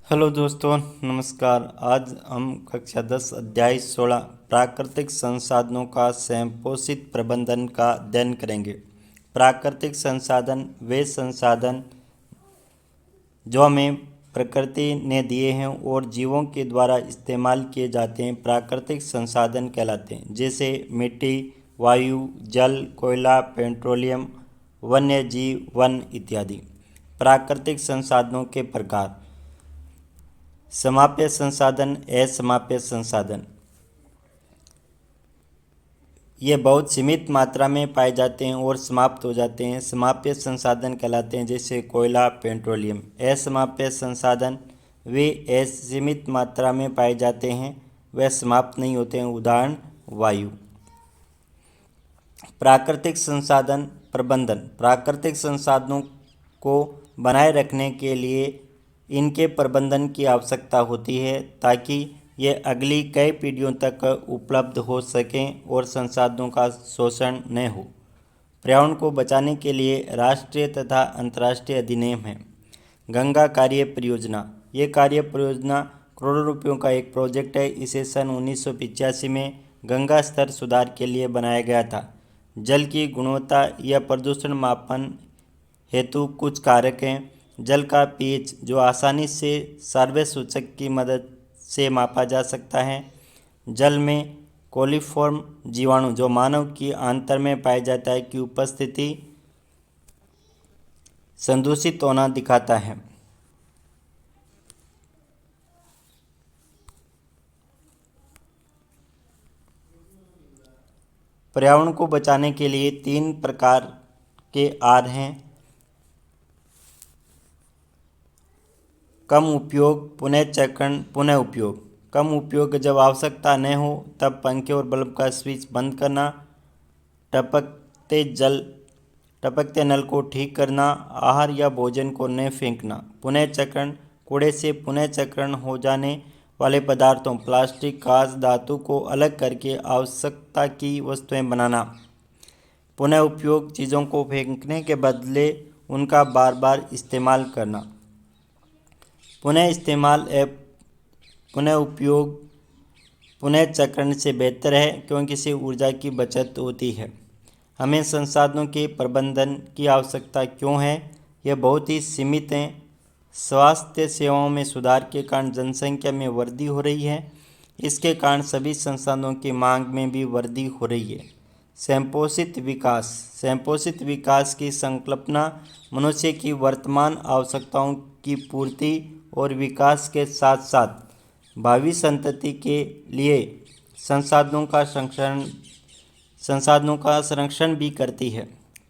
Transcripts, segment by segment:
Hello दोस्तों, नमस्कार। आज हम कक्षा 10 अध्याय 16 प्राकृतिक संसाधनों का संपोषित प्रबंधन का अध्ययन करेंगे। प्राकृतिक संसाधन वे संसाधन जो हमें प्रकृति ने दिए हैं और जीवों के द्वारा इस्तेमाल किए जाते हैं प्राकृतिक संसाधन कहलाते हैं, जैसे मिट्टी, वायु, जल, कोयला, पेट्रोलियम, वन्य जीव, वन इत्यादि। प्राकृतिक संसाधनों के प्रकार: समाप्य संसाधन, असमाप्य संसाधन। ये बहुत सीमित मात्रा में पाए जाते हैं और समाप्त हो जाते हैं। समाप्य संसाधन कहलाते हैं, जैसे कोयला, पेट्रोलियम। असमाप्य संसाधन वे असीमित मात्रा में पाए जाते हैं, वे समाप्त नहीं होते हैं। उदाहरण वायु। प्राकृतिक संसाधन प्रबंधन: प्राकृतिक संसाधनों को बनाए रखने के लिए इनके प्रबंधन की आवश्यकता होती है ताकि ये अगली कई पीढ़ियों तक उपलब्ध हो सकें और संसाधनों का शोषण न हो। पर्यावरण को बचाने के लिए राष्ट्रीय तथा अंतर्राष्ट्रीय अधिनियम हैं। गंगा कार्य परियोजना: ये कार्य परियोजना करोड़ों रुपयों का एक प्रोजेक्ट है। इसे सन 1985 में गंगा स्तर सुधार के लिए बनाया गया था। जल की गुणवत्ता या प्रदूषण मापन हेतु कुछ कारक हैं। जल का पीएच, जो आसानी से सर्वे सूचक की मदद से मापा जा सकता है। जल में कोलिफॉर्म जीवाणु, जो मानव की आंत्र में पाया जाता है, की उपस्थिति संदूषित होना दिखाता है। पर्यावरण को बचाने के लिए 3 प्रकार के आर हैं: कम उपयोग, पुनःचक्रण, पुनः उपयोग। कम उपयोग: जब आवश्यकता न हो तब पंखे और बल्ब का स्विच बंद करना। टपकते नल को ठीक करना। आहार या भोजन को न फेंकना। पुनःचक्रण: कूड़े से पुनःचक्रण हो जाने वाले पदार्थों, प्लास्टिक, कांच, धातु को अलग करके आवश्यकता की वस्तुएं बनाना। पुनः उपयोग: चीज़ों को फेंकने के बदले उनका बार बार इस्तेमाल करना। पुनः इस्तेमाल पुनः उपयोग पुनःचक्रण से बेहतर है क्योंकि इससे ऊर्जा की बचत होती है। हमें संसाधनों के प्रबंधन की आवश्यकता क्यों है? यह बहुत ही सीमित हैं। स्वास्थ्य सेवाओं में सुधार के कारण जनसंख्या में वृद्धि हो रही है। इसके कारण सभी संसाधनों की मांग में भी वृद्धि हो रही है। संपोषित विकास: संपोषित विकास की संकल्पना मनुष्य की वर्तमान आवश्यकताओं की पूर्ति और विकास के साथ साथ भावी संतति के लिए संसाधनों का संरक्षण भी करती है।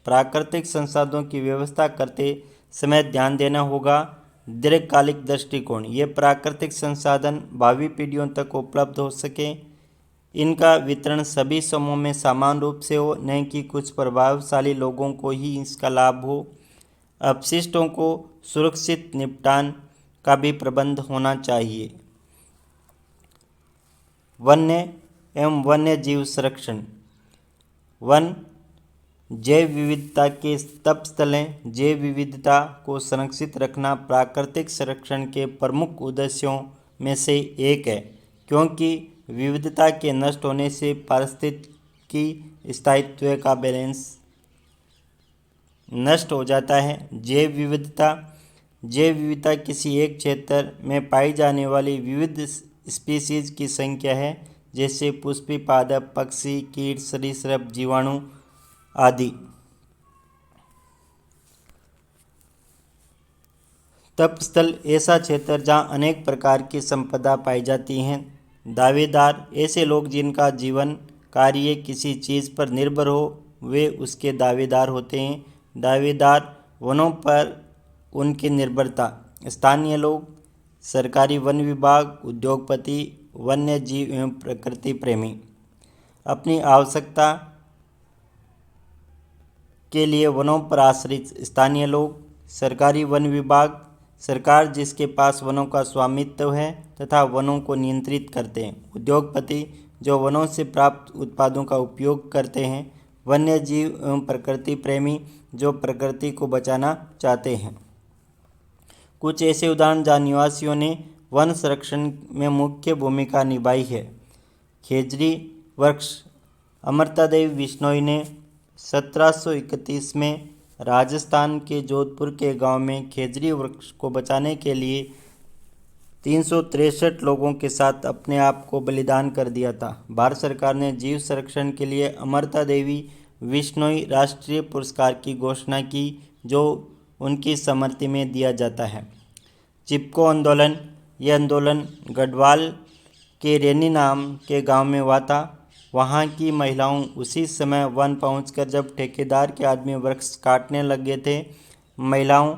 प्राकृतिक संसाधनों की व्यवस्था करते समय ध्यान देना होगा। दीर्घकालिक दृष्टिकोण: ये प्राकृतिक संसाधन भावी पीढ़ियों तक उपलब्ध हो सके। इनका वितरण सभी समूहों में समान रूप से हो, न कि कुछ प्रभावशाली लोगों को ही इसका लाभ हो। अपशिष्टों को सुरक्षित निपटान का भी प्रबंध होना चाहिए। वन्य एवं वन्य जीव संरक्षण: वन जैव विविधता के स्तंभ हैं। जैव विविधता को संरक्षित रखना प्राकृतिक संरक्षण के प्रमुख उद्देश्यों में से एक है, क्योंकि विविधता के नष्ट होने से पारिस्थितिकी स्थायित्व का बैलेंस नष्ट हो जाता है। जैव विविधता किसी एक क्षेत्र में पाई जाने वाली विविध स्पीशीज की संख्या है, जैसे पुष्पी, पादप, पक्षी, कीट, सरीसृप, जीवाणु आदि। तपस्थल: ऐसा क्षेत्र जहाँ अनेक प्रकार की संपदा पाई जाती हैं। दावेदार: ऐसे लोग जिनका जीवन कार्य किसी चीज़ पर निर्भर हो, वे उसके दावेदार होते हैं। दावेदार वनों पर उनकी निर्भरता। स्थानीय लोग, सरकारी वन विभाग, उद्योगपति, वन्य जीव एवं प्रकृति प्रेमी। अपनी आवश्यकता के लिए वनों पर आश्रित स्थानीय लोग, सरकारी वन विभाग, सरकार जिसके पास वनों का स्वामित्व है तथा वनों को नियंत्रित करते हैं। उद्योगपति, जो वनों से प्राप्त उत्पादों का उपयोग करते हैं। वन्य जीव एवं प्रकृति प्रेमी, जो प्रकृति को बचाना चाहते हैं। कुछ ऐसे उदाहरण जहाँ निवासियों ने वन संरक्षण में मुख्य भूमिका निभाई है। खेजड़ी वृक्ष। अमृता देवी बिश्नोई ने 1731 में राजस्थान के जोधपुर के गांव में खेजड़ी वृक्ष को बचाने के लिए 363 लोगों के साथ अपने आप को बलिदान कर दिया था। भारत सरकार ने जीव संरक्षण के लिए अमृता देवी बिश्नोई राष्ट्रीय पुरस्कार की घोषणा की, जो उनकी स्मृति में दिया जाता है। चिपको आंदोलन। यह आंदोलन गढ़वाल के रेनी नाम के गांव में हुआ था। वहां की महिलाओं उसी समय वन पहुंचकर जब ठेकेदार के आदमी वृक्ष काटने लगे थे, महिलाओं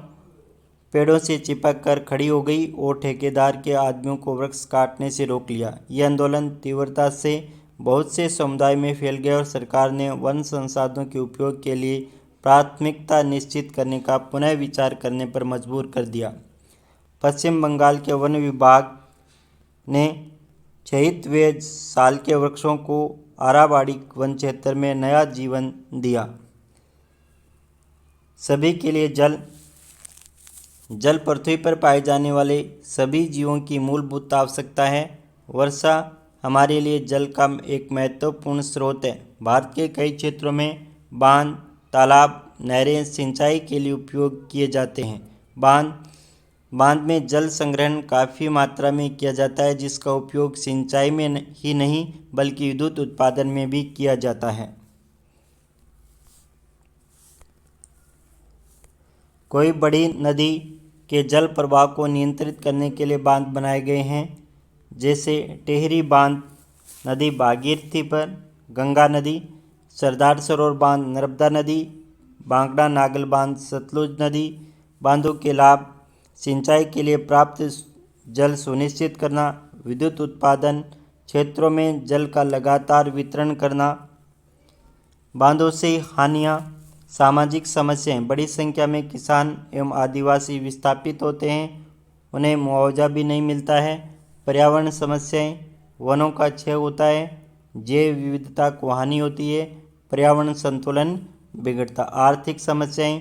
पेड़ों से चिपक कर खड़ी हो गई और ठेकेदार के आदमियों को वृक्ष काटने से रोक लिया। यह आंदोलन तीव्रता से बहुत से समुदाय में फैल गया और सरकार ने वन संसाधनों के उपयोग के लिए प्राथमिकता निश्चित करने का पुनः विचार करने पर मजबूर कर दिया। पश्चिम बंगाल के वन विभाग ने 76वें साल के वृक्षों को आराबाड़ी वन क्षेत्र में नया जीवन दिया। सभी के लिए जल। जल पृथ्वी पर पाए जाने वाले सभी जीवों की मूलभूत आवश्यकता है। वर्षा हमारे लिए जल का एक महत्वपूर्ण स्रोत है। भारत के कई क्षेत्रों में बांध, तालाब, नहरें सिंचाई के लिए उपयोग किए जाते हैं। बांध में जल संग्रहण काफ़ी मात्रा में किया जाता है, जिसका उपयोग सिंचाई में ही नहीं बल्कि विद्युत उत्पादन में भी किया जाता है। कोई बड़ी नदी के जल प्रवाह को नियंत्रित करने के लिए बांध बनाए गए हैं, जैसे टेहरी बांध नदी भागीरथी पर, गंगा नदी, सरदार सरोवर बांध नर्मदा नदी, बांगड़ा नागल बांध सतलुज नदी। बांधों के लाभ: सिंचाई के लिए प्राप्त जल सुनिश्चित करना, विद्युत उत्पादन, क्षेत्रों में जल का लगातार वितरण करना। बांधों से हानियाँ: सामाजिक समस्याएं, बड़ी संख्या में किसान एवं आदिवासी विस्थापित होते हैं, उन्हें मुआवजा भी नहीं मिलता है। पर्यावरण समस्याएं, वनों का क्षय होता है, जैव विविधता को हानि होती है, पर्यावरण संतुलन बिगड़ता। आर्थिक समस्याएं,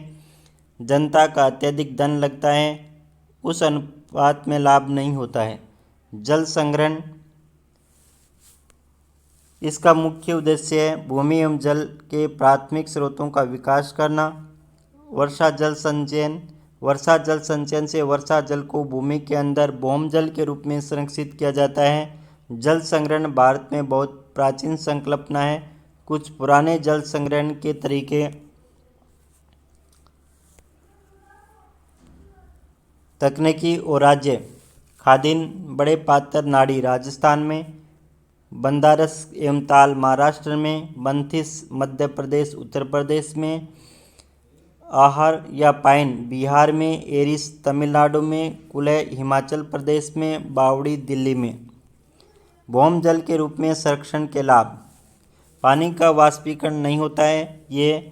जनता का अत्यधिक धन लगता है, उस अनुपात में लाभ नहीं होता है। जल संग्रहण, इसका मुख्य उद्देश्य है भूमि एवं जल के प्राथमिक स्रोतों का विकास करना। वर्षा जल संचयन, वर्षा जल संचयन से वर्षा जल को भूमि के अंदर भौम जल के रूप में संरक्षित किया जाता है। जल संग्रहण भारत में बहुत प्राचीन संकल्पना है। कुछ पुराने जल संग्रहण के तरीके: तकनीकी और राज्य: खादिन बड़े पात्र नाड़ी राजस्थान में, बंदारस एवं ताल महाराष्ट्र में, बंथिस मध्य प्रदेश उत्तर प्रदेश में, आहर या पाइन बिहार में, एरिस तमिलनाडु में, कुलय हिमाचल प्रदेश में, बावड़ी दिल्ली में। भौम जल के रूप में संरक्षण के लाभ: पानी का वाष्पीकरण नहीं होता है, ये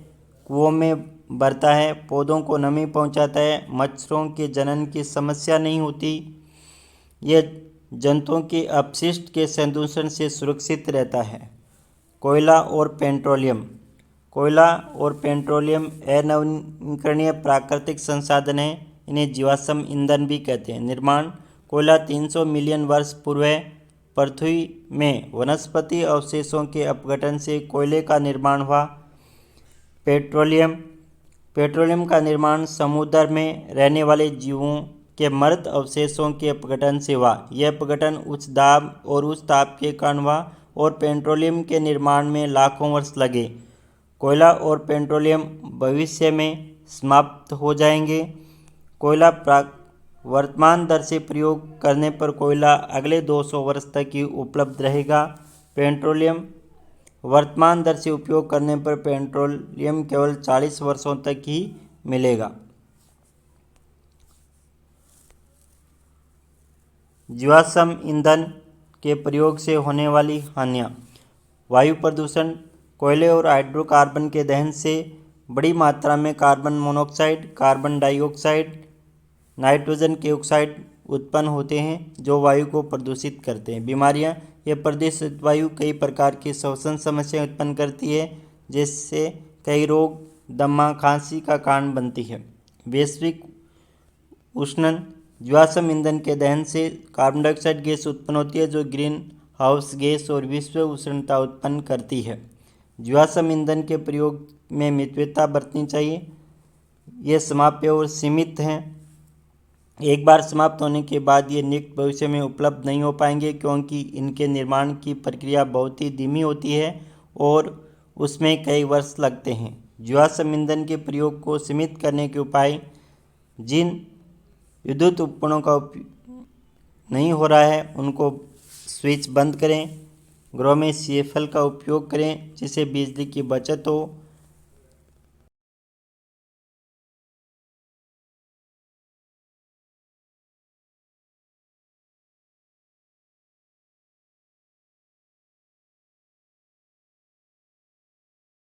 कुओं में भरता है, पौधों को नमी पहुंचाता है, मच्छरों के जनन की समस्या नहीं होती, यह जंतुओं के अपशिष्ट के संदूषण से सुरक्षित रहता है। कोयला और पेट्रोलियम: कोयला और पेट्रोलियम अनवीकरणीय प्राकृतिक संसाधन हैं, इन्हें जीवाश्म ईंधन भी कहते हैं। निर्माण: कोयला 300 मिलियन वर्ष पूर्व पृथ्वी में वनस्पति अवशेषों के अपघटन से कोयले का निर्माण हुआ। पेट्रोलियम: पेट्रोलियम का निर्माण समुद्र में रहने वाले जीवों के मृत अवशेषों के अपघटन से हुआ। यह अपघटन उच्च दाब और उच्च ताप के कारण हुआ और पेट्रोलियम के निर्माण में लाखों वर्ष लगे। कोयला और पेट्रोलियम भविष्य में समाप्त हो जाएंगे। कोयला वर्तमान दर से प्रयोग करने पर कोयला अगले 200 वर्ष तक ही उपलब्ध रहेगा। पेट्रोलियम वर्तमान दर से उपयोग करने पर पेट्रोलियम केवल 40 वर्षों तक ही मिलेगा। जीवाश्म ईंधन के प्रयोग से होने वाली हानियाँ: वायु प्रदूषण: कोयले और हाइड्रोकार्बन के दहन से बड़ी मात्रा में carbon monoxide, carbon dioxide, nitrogen के ऑक्साइड उत्पन्न होते हैं, जो वायु को प्रदूषित करते हैं। बीमारियाँ: यह प्रदूषित वायु कई प्रकार की श्वसन समस्याएं उत्पन्न करती है, जिससे कई रोग, दमा, खांसी का कारण बनती है। वैश्विक उष्णन: जीवाश्म ईंधन के दहन से कार्बन डाइऑक्साइड गैस उत्पन्न होती है जो ग्रीन हाउस गैस और विश्व उष्णता उत्पन्न करती है। जीवाश्म ईंधन के प्रयोग में मितव्ययता बरतनी चाहिए। ये समाप्य और सीमित हैं। एक बार समाप्त होने के बाद ये निकट भविष्य में उपलब्ध नहीं हो पाएंगे क्योंकि इनके निर्माण की प्रक्रिया बहुत ही धीमी होती है और उसमें कई वर्ष लगते हैं। जीवाश्म ईंधन के प्रयोग को सीमित करने के उपाय: जिन विद्युत उपकरणों का उपयोग नहीं हो रहा है उनको स्विच बंद करें। घरों में CFL का उपयोग करें जिससे बिजली की बचत हो।